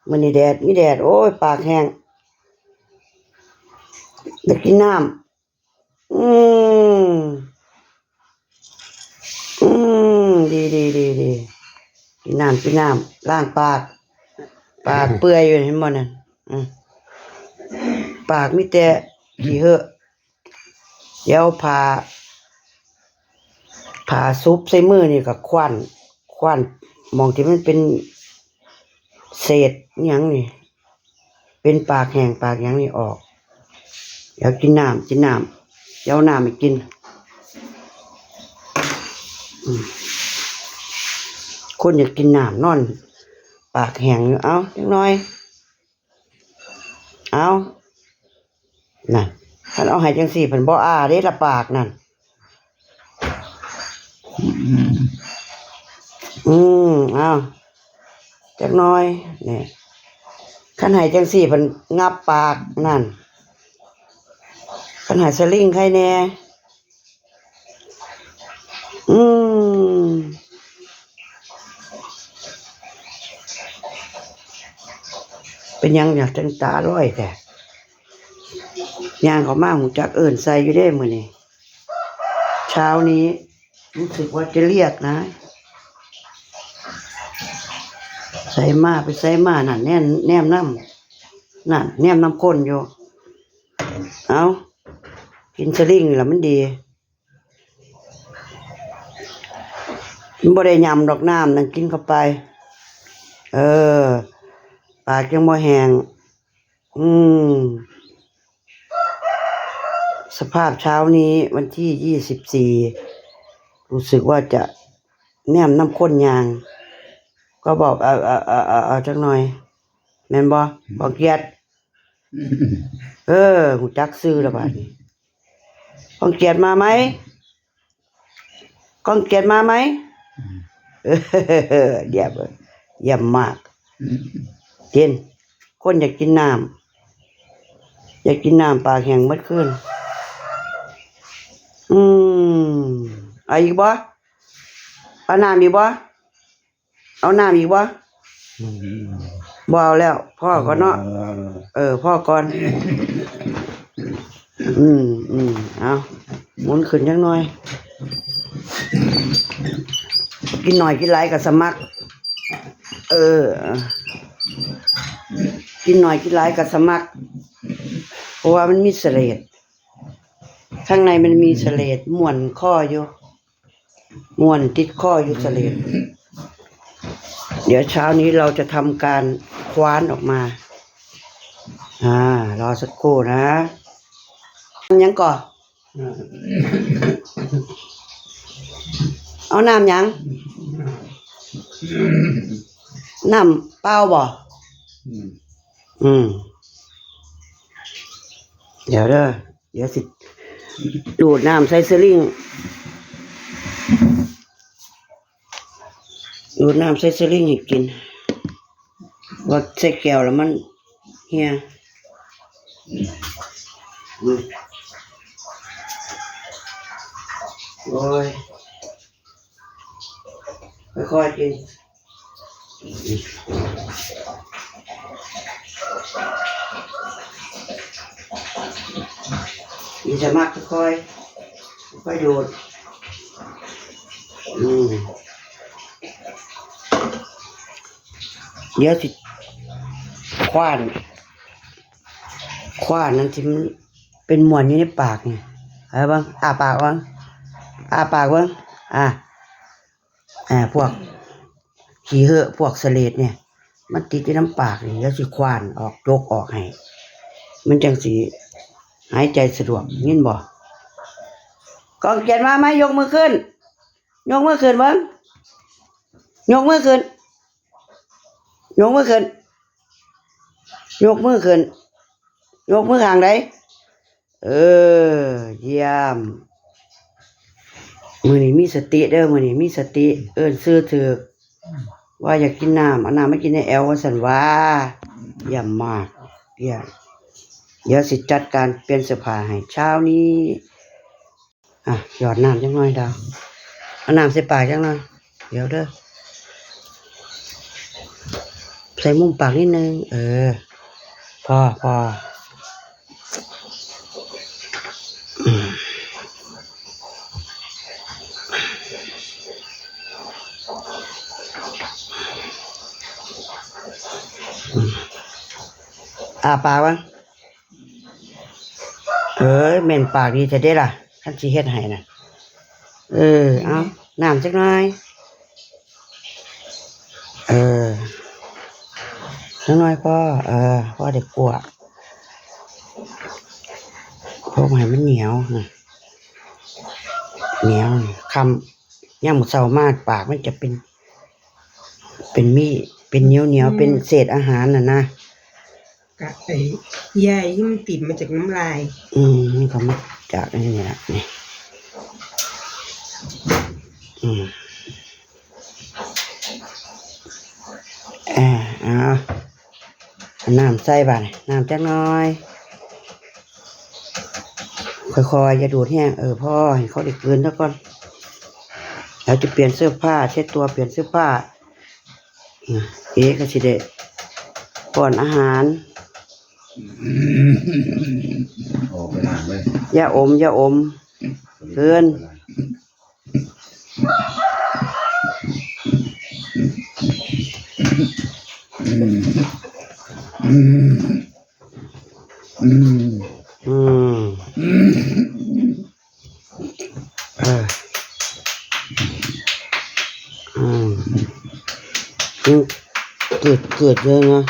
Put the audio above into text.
มื้อนี้แดดมีแดดโอ้ยปากแห้งอยากกินน้ำอืดีกินน้ำล้างปากเปื่อยอยู่เห็นบ่นั่นปากมีแต่ขี้เหอะเดี๋ยวผ่าซุปใส่มือนี่ก็ควันมองที่มันเป็นเศษหยังนี่เป็นปากแห้งปากหยังนี่ออกเดี๋ยวกินน้ำเดี๋ยวน้ำให้กินคนอยากกินน้ำนอนปากแห้งอยู่เอาจักหน่อยเอานั่นท่านเอาให้จังสี่เพิ่นบ่อ้าเด้ละปากนั่นเอาจักหน่อยนี่คันให้จังสี่เพิ่นงับปากนั่นคันให้สลิงใครแน่เป็นยังอยากจังตาลอยแต่ย่างเขามาหูจักเอิ้นใส่อยู่เด้มื้อนี้เช้านี้รู้สึกว่าจะเรียกนะใส่มาไปใส่มานั่นแนมน้ำนั่นแนมน้ำข้นอยู่เอากินสลิงนี่ล่ะมันดีมันบ่ได้ยำดอกน้ำนั่นกินเข้าไปปากยังบ่แห้งสภาพเช้านี้วันที่24รู้สึกว่าจะแนมน้ำข้นยางก็บอกเอาจักหน่อยแม่นบ่บอกเกียรติหูจักซื้อแล้วบัดนี้ก้องเกียรติมาไหมก้องเกียรติมาไหมเยี่ยมมากกินคนอยากกินน้ำปากแห้งหมดคืนเอาอีกบ่เอาน้ำอีกบ่เอาน้ำอีกบ่บ่เอาแล้วพ่อก่อนเนาะพ่อก่อนเอาหมุนขึ้นจังหน่อยกินหน่อยกินหลายก็สมัครกินหน่อยกินหลายก็สมัครเพราะว่ามันมีเสลดข้างในมันมีเสลดม้วนข้ออยู่ม้วนติดข้ออยู่เสลดเดี๋ยวเช้านี้เราจะทำการคว้านออกมารอสักครู่นะยังก่อเอาน้ำยังน้ำเปล่าบ่เดี๋ยวสิดูดน้ำใส่สลิงดูดน้ำใส่สลิงให้กินว่าใส่แก้วแล้วมันเฮียโอ้ยค่อยๆกินมีสมัครค่อยดูดเดี๋ยวสิคว้านนั่นที่มันเป็นมวนอยู่ในปากนี่เอาบ้างปากบ้างพวกขี้เหอะพวกเสลดเนี่ยมันติดในน้ำปากนี่แล้วสิคว้านออกยกออกให้มันจังสิหายใจสะดวกยินบ่กองเกียรติมาไหมยกมือขึ้นเบิ้งยกมือขึ้นยกมือข้างใดเยี่ยมมื้อนี้มีสติเด้อมื้อนี้มีสติเอิ้นชื่อถูกว่าอยากกินน้ำเอาน้ำมากินในแอลว่าซั่นว่าเยี่ยมมากเดี๋ยวสิจัดการเปลี่ยนเสื้อผ้าให้เช้านี้หยอดน้ำจังหน่อยดาวเอาน้ำใส่ปากจังหน่อยเดี๋ยวเด้อใส่ ส่มุมปากนิดนึงพอปากวะแม่นปากดีจะได้ล่ะท่านสิเฮ็ดให้น่ะเอาน้ำจักหน่อยจักหน่อยพ่อพ่อเด็กกลัวพวกให้มันเหนียวเหนียวคำย่างหมดเศร้ามากปากมันจะเป็นมีเป็นเหนียวเป็นเศษอาหารนะกะใยที่มันติดมาจากน้ำลายนี่ก็มาจากนี่แหละนี่น้ำใส่บ่าน้ำจักน้อยค่อยๆอย่าดูดแห้งพ่อให้เขาได้กลืนแล้วก่อนแล้วจะเปลี่ยนเสื้อผ้าเช็ดตัวเปลี่ยนเสื้อผ้าก็สิเดะป้อนอาหารอย่าอมเกินเกิดเยอะนะ